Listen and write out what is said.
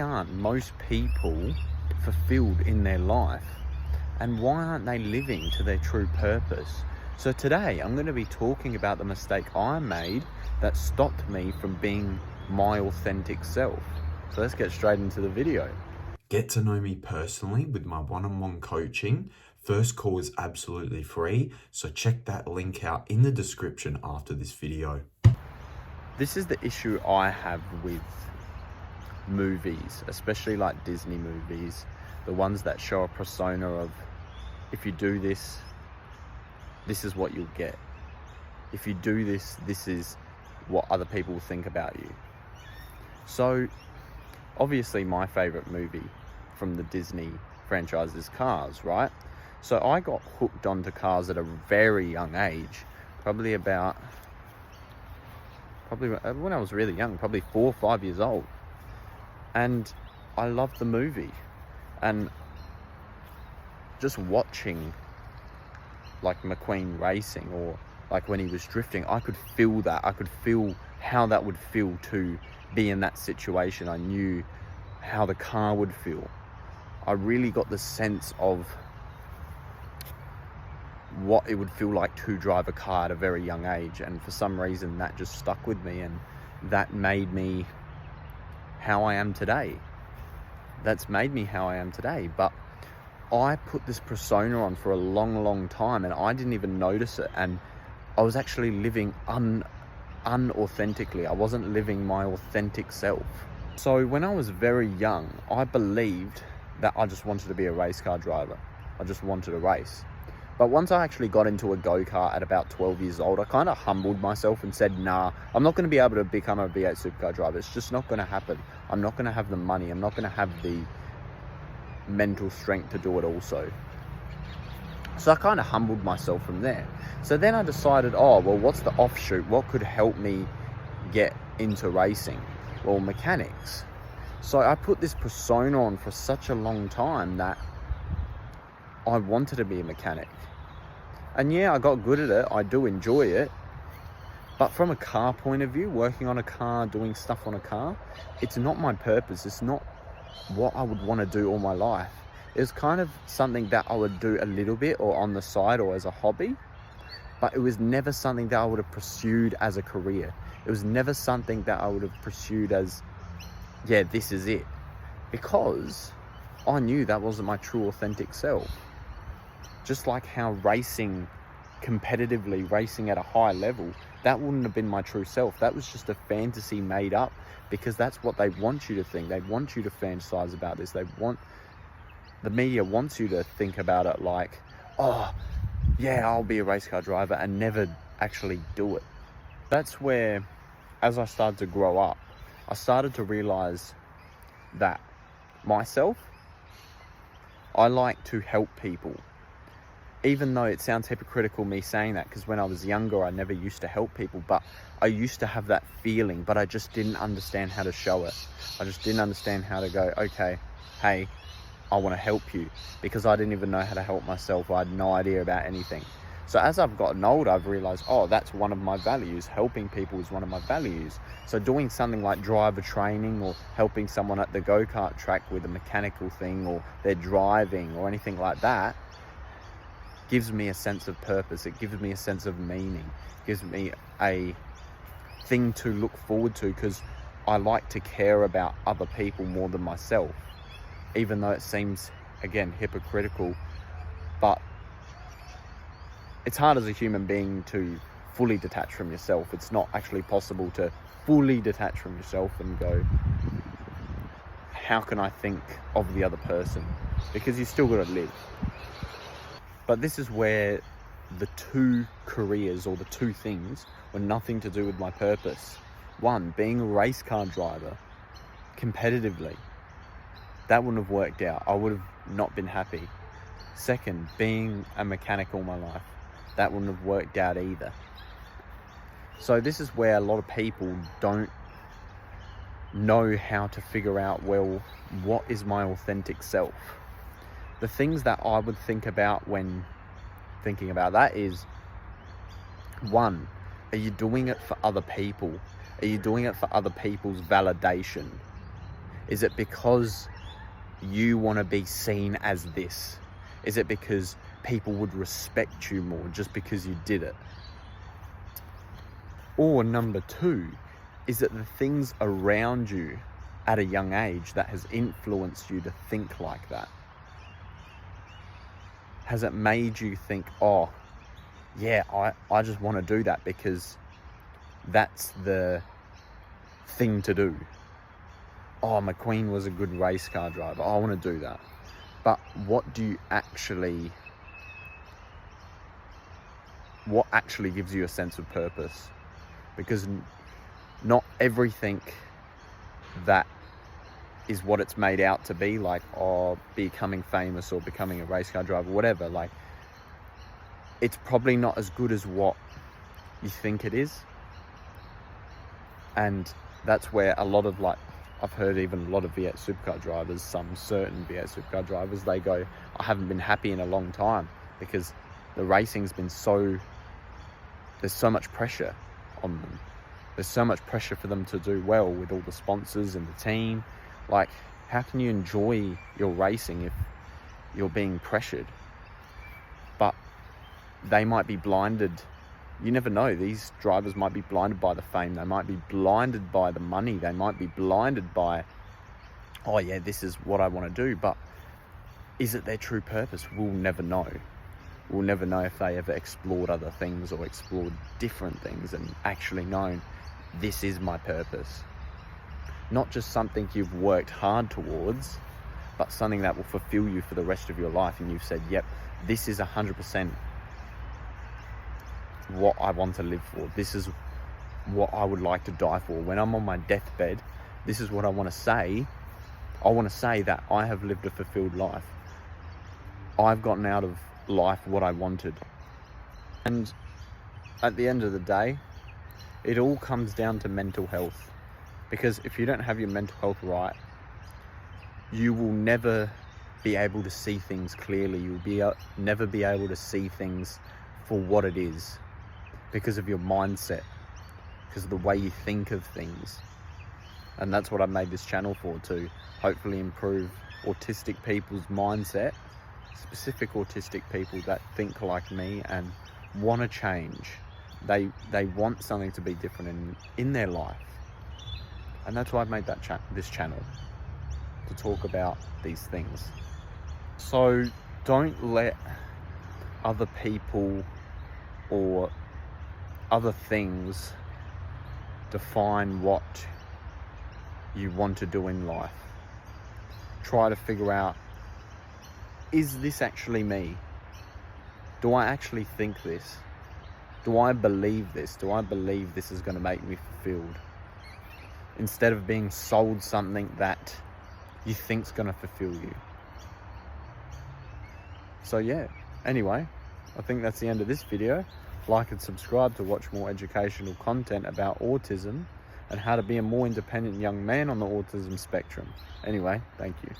why aren't most people fulfilled in their life? And why aren't they living to their true purpose? So today I'm going to be talking about the mistake I made that stopped me from being my authentic self. So let's get straight into the video. Get to know me personally with my one-on-one coaching. First call is absolutely free, so check that link out in the description after this video. This is the issue I have with movies, especially like Disney movies, the ones that show a persona of, if you do this, this is what you'll get. If you do this, this is what other people will think about you. So obviously my favorite movie from the Disney franchise is Cars, right? So I got hooked onto cars at a very young age, probably when I was really young, probably 4 or 5 years old. And I loved the movie, and just watching like McQueen racing, or like when he was drifting, I could feel that. I could feel how that would feel to be in that situation. I knew how the car would feel. I really got the sense of what it would feel like to drive a car at a very young age, and for some reason that just stuck with me, and that made me how I am today. That's made me how I am today. But I put this persona on for a long time, and I didn't even notice it, and I was actually living unauthentically. I wasn't living my authentic self. So when I was very young, I believed that I just wanted to be a race car driver. I just wanted to race. But once I actually got into a go-kart at about 12 years old, I kind of humbled myself and said, nah, I'm not going to be able to become a V8 supercar driver. It's just not going to happen. I'm not going to have the money. I'm not going to have the mental strength to do it also. So I kind of humbled myself from there. So then I decided, oh, well, what's the offshoot? What could help me get into racing? Well, mechanics. So I put this persona on for such a long time that I wanted to be a mechanic. And yeah, I got good at it. I do enjoy it. But from a car point of view, working on a car, doing stuff on a car, it's not my purpose. It's not what I would want to do all my life. It's kind of something that I would do a little bit, or on the side, or as a hobby. But it was never something that I would have pursued as a career. It was never something that I would have pursued as, yeah, this is it. Because I knew that wasn't my true authentic self. Just like how racing competitively, racing at a high level, that wouldn't have been my true self. That was just a fantasy made up, because that's what they want you to think. They want you to fantasize about this. The media wants you to think about it like, oh, yeah, I'll be a race car driver, and never actually do it. That's where, as I started to grow up, I started to realize that myself, I like to help people. Even though it sounds hypocritical me saying that, because when I was younger, I never used to help people, but I used to have that feeling, but I just didn't understand how to show it. I just didn't understand how to go, okay, hey, I want to help you, because I didn't even know how to help myself. I had no idea about anything. So as I've gotten older, I've realized, oh, that's one of my values. Helping people is one of my values. So doing something like driver training, or helping someone at the go-kart track with a mechanical thing, or they're driving or anything like that, gives me a sense of purpose. It gives me a sense of meaning. It gives me a thing to look forward to, because I like to care about other people more than myself. Even though it seems, again, hypocritical, but it's hard as a human being to fully detach from yourself. It's not actually possible to fully detach from yourself and go, how can I think of the other person? Because you still got to live. But this is where the two careers, or the two things, were nothing to do with my purpose. One, being a race car driver competitively, that wouldn't have worked out. I would have not been happy. Second, being a mechanic all my life, that wouldn't have worked out either. So this is where a lot of people don't know how to figure out, well, what is my authentic self? The things that I would think about when thinking about that is, one, are you doing it for other people? Are you doing it for other people's validation? Is it because you want to be seen as this? Is it because people would respect you more just because you did it? Or number two, is it the things around you at a young age that has influenced you to think like that? Has it made you think, oh, yeah, I just want to do that because that's the thing to do. Oh, McQueen was a good race car driver. I want to do that. But what actually gives you a sense of purpose? Because not everything that is what it's made out to be, like, or becoming famous or becoming a race car driver, whatever, like, it's probably not as good as what you think it is. And that's where a lot of, like, I've heard even a lot of V8 supercar drivers, some certain V8 supercar drivers, they go, I haven't been happy in a long time because the racing's been there's so much pressure on them. There's so much pressure for them to do well with all the sponsors and the team. Like, how can you enjoy your racing if you're being pressured? But they might be blinded. You never know. These drivers might be blinded by the fame. They might be blinded by the money. They might be blinded by, oh yeah, this is what I want to do. But is it their true purpose? We'll never know. We'll never know if they ever explored other things or explored different things and actually known, this is my purpose. Not just something you've worked hard towards, but something that will fulfill you for the rest of your life. And you've said, yep, this is 100% what I want to live for. This is what I would like to die for. When I'm on my deathbed, this is what I want to say. I want to say that I have lived a fulfilled life. I've gotten out of life what I wanted. And at the end of the day, it all comes down to mental health. Because if you don't have your mental health right, you will never be able to see things clearly. You'll never be able to see things for what it is, because of your mindset, because of the way you think of things. And that's what I made this channel for, to hopefully improve autistic people's mindset, specific autistic people that think like me and want to change. They want something to be different in their life. And that's why I made this channel, to talk about these things. So don't let other people or other things define what you want to do in life. Try to figure out, is this actually me? Do I actually think this? Do I believe this? Do I believe this is going to make me fulfilled? Instead of being sold something that you think's going to fulfill you. So yeah, anyway, I think that's the end of this video. Like and subscribe to watch more educational content about autism and how to be a more independent young man on the autism spectrum. Anyway, thank you.